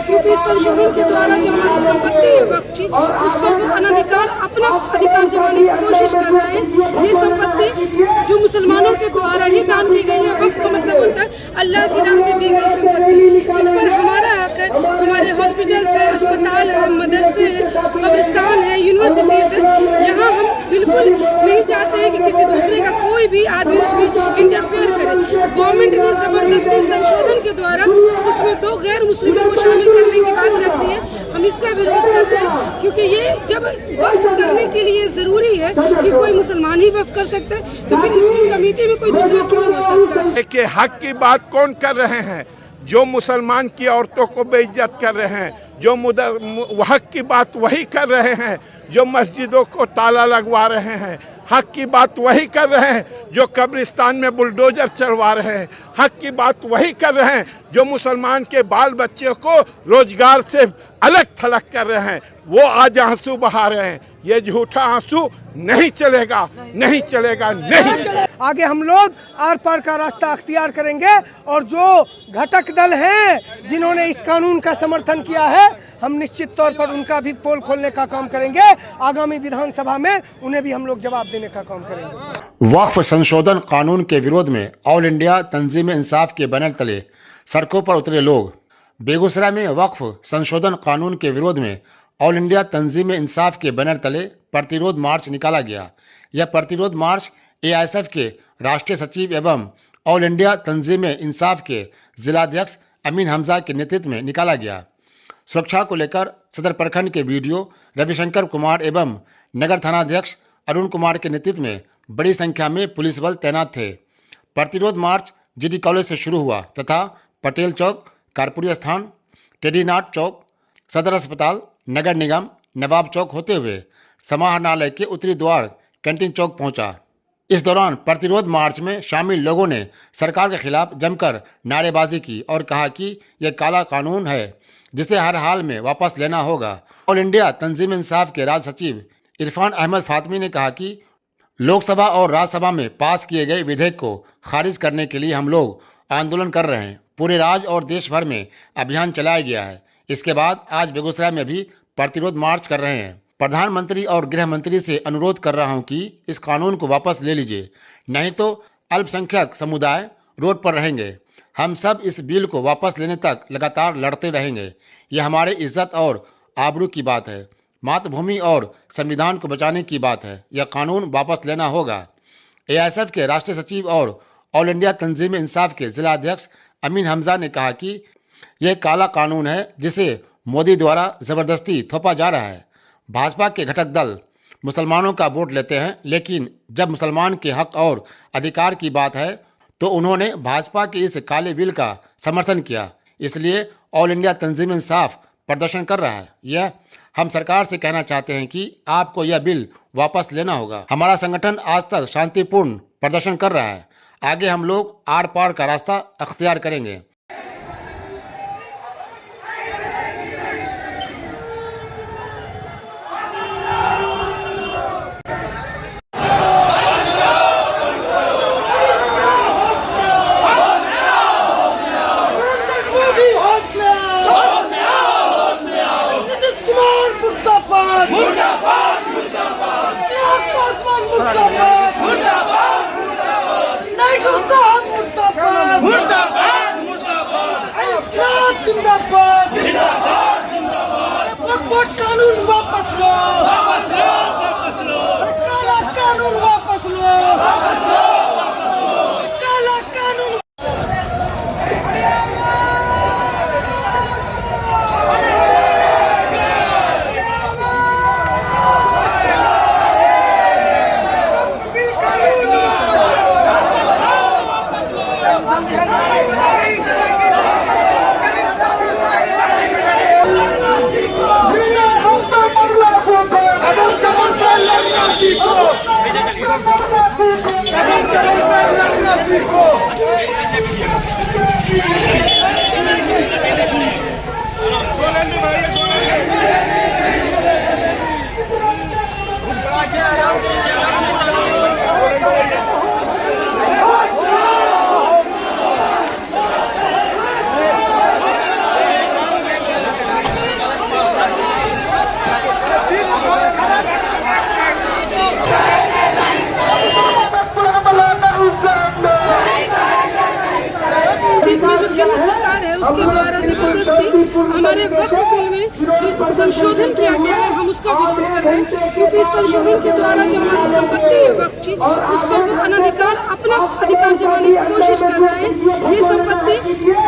क्योंकि इस संशोधन के द्वारा जो हमारी संपत्ति है वक्त की, उस पर वो अनधिकार अपना अधिकार जमाने की कोशिश कर रहे हैं। ये संपत्ति जो मुसलमानों के द्वारा ही दान की गई है, वक्त का मतलब होता है अल्लाह की राह में दी गई संपत्ति। इस पर हमारा हक है। हमारे हॉस्पिटल है, अस्पताल है, मदरसे है, कब्रिस्तान है, यूनिवर्सिटीज है। यहाँ हम बिल्कुल नहीं चाहते हैं कि किसी दूसरे का कोई भी आदमी उसमें इंटरफेयर करे। गवर्नमेंट ने जबरदस्ती संशोधन के द्वारा उसमें 2 गैर मुस्लिमों को शामिल करने की बात रखती है। हम इसका विरोध कर रहे हैं, क्योंकि ये जब वक्फ करने के लिए जरूरी है कि कोई मुसलमान ही वक्फ कर सकता है, तो फिर इसकी कमेटी में कोई दूसरा क्यों हो सकता है? कि हक की बात कौन कर रहे हैं? जो मुसलमान की औरतों को बेइज्जत कर रहे हैं, जो हक की बात वही कर रहे हैं जो मस्जिदों को ताला लगवा रहे हैं। हक की बात वही कर रहे हैं जो कब्रिस्तान में बुलडोजर चढ़वा रहे हैं। हक की बात वही कर रहे हैं जो मुसलमान के बाल बच्चों को रोजगार से अलग थलग कर रहे हैं। वो आज आंसू बहा रहे हैं। ये झूठा आंसू नहीं चलेगा, नहीं चलेगा, नहीं चलेगा। आगे हम लोग आर पार का रास्ता अख्तियार करेंगे और जो घटक दल हैं जिन्होंने इस कानून का समर्थन किया है, हम निश्चित तौर पर उनका भी पोल खोलने का काम करेंगे। आगामी विधानसभा में उन्हें भी हम लोग जवाब देने का काम करेंगे। वक्फ संशोधन कानून के विरोध में ऑल इंडिया तंजीम इंसाफ के बैनर तले सड़कों पर उतरे लोग। बेगूसराय में वक्फ संशोधन कानून के विरोध में ऑल इंडिया तंजीम इंसाफ के बैनर तले प्रतिरोध मार्च निकाला गया। यह प्रतिरोध मार्च AISF के राष्ट्रीय सचिव एवं ऑल इंडिया तंजीम इंसाफ के जिलाध्यक्ष अमीन हमजा के नेतृत्व में निकाला गया। सुरक्षा को लेकर सदर प्रखंड के BDO रविशंकर कुमार एवं नगर थानाध्यक्ष अरुण कुमार के नेतृत्व में बड़ी संख्या में पुलिस बल तैनात थे। प्रतिरोध मार्च GD कॉलेज से शुरू हुआ तथा पटेल चौक, कारपुरी स्थान, टेडीनाथ चौक, सदर अस्पताल, नगर निगम, नवाब चौक होते हुए समाहरणालय के उत्तरी द्वार कैंटीन चौक पहुंचा। इस दौरान प्रतिरोध मार्च में शामिल लोगों ने सरकार के खिलाफ जमकर नारेबाजी की और कहा कि यह काला कानून है जिसे हर हाल में वापस लेना होगा। ऑल इंडिया तंजीम इंसाफ के राज्य सचिव इरफान अहमद फातमी ने कहा कि लोकसभा और राज्यसभा में पास किए गए विधेयक को खारिज करने के लिए हम लोग आंदोलन कर रहे हैं। पूरे राज्य और देश भर में अभियान चलाया गया है। इसके बाद आज बेगूसराय में भी प्रतिरोध मार्च कर रहे हैं। प्रधानमंत्री और गृह मंत्री से अनुरोध कर रहा हूं कि इस कानून को वापस ले लीजिए, नहीं तो अल्पसंख्यक समुदाय रोड पर रहेंगे। हम सब इस बिल को वापस लेने तक लगातार लड़ते रहेंगे। यह हमारे इज्जत और आबरू की बात है, मातृभूमि और संविधान को बचाने की बात है। यह कानून वापस लेना होगा। AISF के राष्ट्रीय सचिव और ऑल इंडिया तंजीम इंसाफ के जिलाध्यक्ष अमीन हमजा ने कहा कि यह काला कानून है जिसे मोदी द्वारा ज़बरदस्ती थोपा जा रहा है। भाजपा के घटक दल मुसलमानों का वोट लेते हैं, लेकिन जब मुसलमान के हक और अधिकार की बात है तो उन्होंने भाजपा के इस काले बिल का समर्थन किया। इसलिए ऑल इंडिया तंजीम इंसाफ प्रदर्शन कर रहा है। यह हम सरकार से कहना चाहते हैं कि आपको यह बिल वापस लेना होगा। हमारा संगठन आज तक शांतिपूर्ण प्रदर्शन कर रहा है। आगे हम लोग आर पार का रास्ता अख्तियार करेंगे। कानून वापस लो, वापस लो, वापस लो, काला कानून वापस लो, वापस लो, वापस लो, काला कानून। केंद्र सरकार है उसके द्वारा जबरदस्ती हमारे वक्फ बिल में जो संशोधन किया गया है हम उसका विरोध कर रहे हैं, क्योंकि इस संशोधन के द्वारा जो हमारी संपत्ति है वक्फ की उस पर वो अनधिकार अपना अधिकार जमाने की कोशिश कर रहे हैं। ये संपत्ति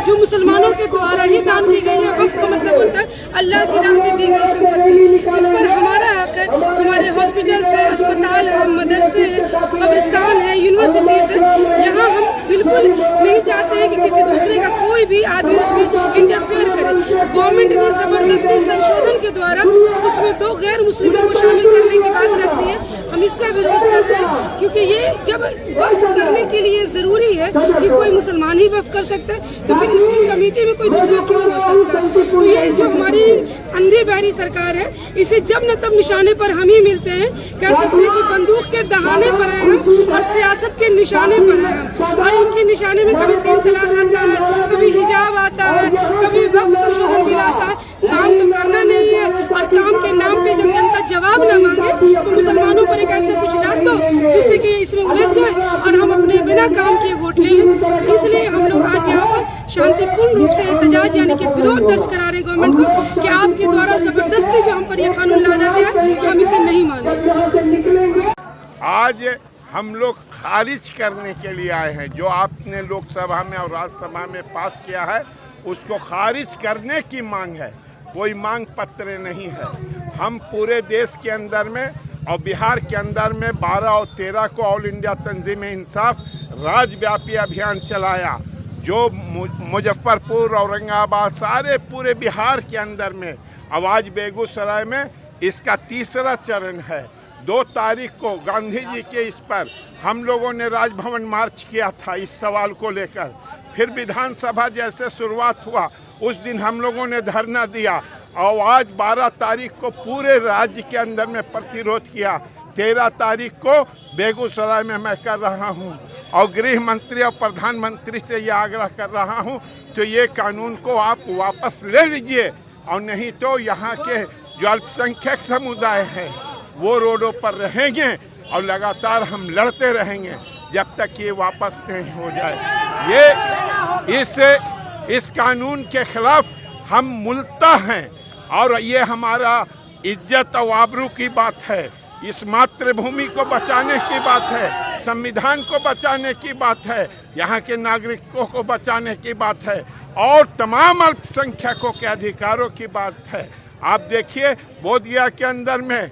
जो मुसलमानों के द्वारा ही दान की गई है, वक्फ का मतलब होता है अल्लाह की राह में दी गई संपत्ति, इस पर हमारा हक है। हमारे हॉस्पिटल है, अस्पताल है, मदरसे है, कब्रिस्तान है, यूनिवर्सिटीज है, यहाँ हम बिल्कुल नहीं चाहते हैं कि किसी दूसरे का कोई भी आदमी उसमें इंटरफेयर करे। गवर्नमेंट ने जबरदस्ती संशोधन के द्वारा उसमें 2 गैर मुस्लिमों को शामिल करने की बात रख दी है। हम इसका विरोध कर रहे हैं, क्योंकि ये जब वक्फ करने के लिए जरूरी है कि कोई मुसलमान ही वक्फ कर सकता है, तो फिर इसकी कमेटी में कोई दूसरा क्यों हो सकता है। तो ये जो हमारी अंधी बहरी सरकार है, इसे जब न तब निशाने पर हम ही मिलते हैं। कह सकते हैं कि बंदूक के दहाने पर है हम और सियासत के निशाने पर है हम, और इनके निशाने में कभी 3 तलाक आता है, कभी हिजाब आता है, कभी वक्फ संशोधन बिल आता है। काम तो करना नहीं है, और काम के नाम पे जब जनता जवाब न मांगे तो मुसलमानों पर एक ऐसा कुछ लाद दो जिससे कि इसमें उलझ जाए और हम अपने बिना काम किए वोट ले लें। तो इसलिए हम लोग आज यहाँ पर शांतिपूर्ण रूप से एहतजाज यानी कि विरोध दर्ज करा रहे हैं गवर्नमेंट को कि आपके द्वारा जबरदस्ती जो हम पर यह कानून लादा गया है हम इसे नहीं मानेंगे। आज हम लोग खारिज करने के लिए आए हैं। जो आपने लोकसभा में और राज्यसभा में पास किया है उसको खारिज करने की मांग है, कोई मांग पत्र नहीं है। हम पूरे देश के अंदर में और बिहार के अंदर में 12 और 13 को ऑल इंडिया तंजीम इंसाफ राज्यव्यापी अभियान चलाया, जो मुजफ्फरपुर, औरंगाबाद, सारे पूरे बिहार के अंदर में। अब आज बेगूसराय में इसका 3रा चरण है। 2 तारीख को गांधी जी के इस पर हम लोगों ने राजभवन मार्च किया था इस सवाल को लेकर। फिर विधानसभा जैसे शुरुआत हुआ उस दिन हम लोगों ने धरना दिया, और आज 12 तारीख को पूरे राज्य के अंदर में प्रतिरोध किया। 13 तारीख को बेगूसराय में मैं कर रहा हूं, और गृह मंत्री और प्रधानमंत्री से यह आग्रह कर रहा हूं तो ये कानून को आप वापस ले लीजिए, और नहीं तो यहाँ के जो अल्पसंख्यक समुदाय है वो रोडों पर रहेंगे और लगातार हम लड़ते रहेंगे जब तक ये वापस नहीं हो जाए। इस कानून के खिलाफ हम मुल्ता हैं, और ये हमारा इज्जत और आबरू की बात है। इस मातृभूमि को बचाने की बात है, संविधान को बचाने की बात है, यहाँ के नागरिकों को बचाने की बात है, और तमाम अल्पसंख्यकों के अधिकारों की बात है। आप देखिए बोधगया के अंदर में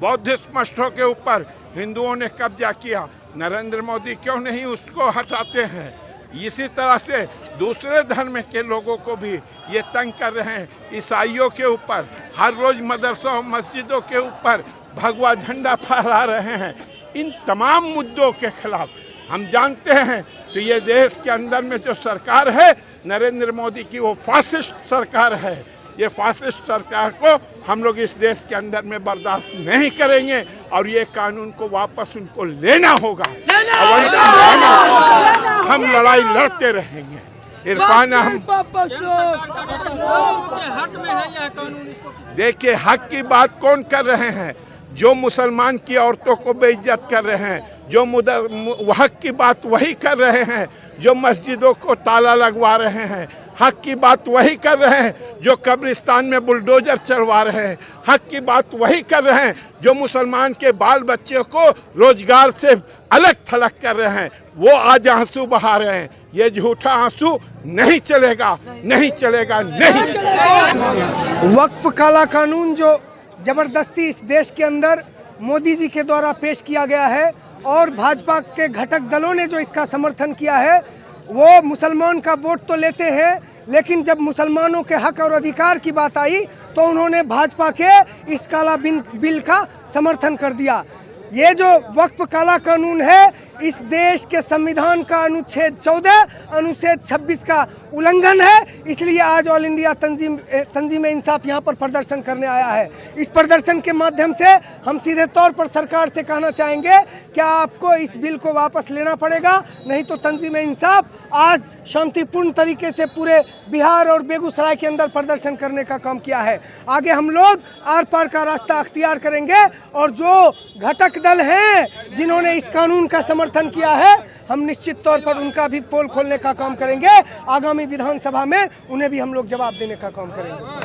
बौद्धिस्ट मठों के ऊपर हिंदुओं ने कब्जा किया, नरेंद्र मोदी क्यों नहीं उसको हटाते हैं। इसी तरह से दूसरे धर्म के लोगों को भी ये तंग कर रहे हैं। ईसाइयों के ऊपर हर रोज मदरसों और मस्जिदों के ऊपर भगवा झंडा फहरा रहे हैं। इन तमाम मुद्दों के खिलाफ हम जानते हैं तो ये देश के अंदर में जो सरकार है नरेंद्र मोदी की, वो फासिस्ट सरकार है। ये फासिस्ट सरकार को हम लोग इस देश के अंदर में बर्दाश्त नहीं करेंगे, और ये कानून को वापस उनको लेना होगा। हम लड़ाई लड़ते रहेंगे। इरफान हम देखिए हक की बात कौन कर रहे हैं? जो मुसलमान की औरतों को बेइज्जत कर रहे हैं, जो हक की बात वही कर रहे हैं, जो मस्जिदों को ताला लगवा रहे हैं, हक की बात वही कर रहे हैं, जो कब्रिस्तान में बुलडोजर चढ़वा रहे हैं, हक की बात वही कर रहे हैं, जो मुसलमान के बाल बच्चों को रोजगार से अलग थलग कर रहे हैं, वो आज आंसू बहा रहे हैं। ये झूठा आंसू नहीं चलेगा, नहीं चलेगा, नहीं चलेगा। वक्फ काला कानून जो जबरदस्ती इस देश के अंदर मोदी जी के द्वारा पेश किया गया है, और भाजपा के घटक दलों ने जो इसका समर्थन किया है, वो मुसलमान का वोट तो लेते हैं, लेकिन जब मुसलमानों के हक और अधिकार की बात आई तो उन्होंने भाजपा के इस काला बिल का समर्थन कर दिया। ये जो वक्फ काला कानून है इस देश के संविधान का अनुच्छेद 14, अनुच्छेद 26 का उल्लंघन है। इसलिए आज ऑल इंडिया तंजीम इंसाफ यहाँ पर प्रदर्शन करने आया है। इस प्रदर्शन के माध्यम से हम सीधे तौर पर सरकार से कहना चाहेंगे कि आपको इस बिल को वापस लेना पड़ेगा, नहीं तो तंजीम इंसाफ आज शांतिपूर्ण तरीके से पूरे बिहार और बेगूसराय के अंदर प्रदर्शन करने का काम किया है। आगे हम लोग आर पार का रास्ता अख्तियार करेंगे, और जो घटक दल हैं जिन्होंने इस कानून का समर्थन किया है, हम निश्चित तौर पर उनका भी पोल खोलने का काम करेंगे। आगामी विधानसभा में उन्हें भी हम लोग जवाब देने का काम करेंगे।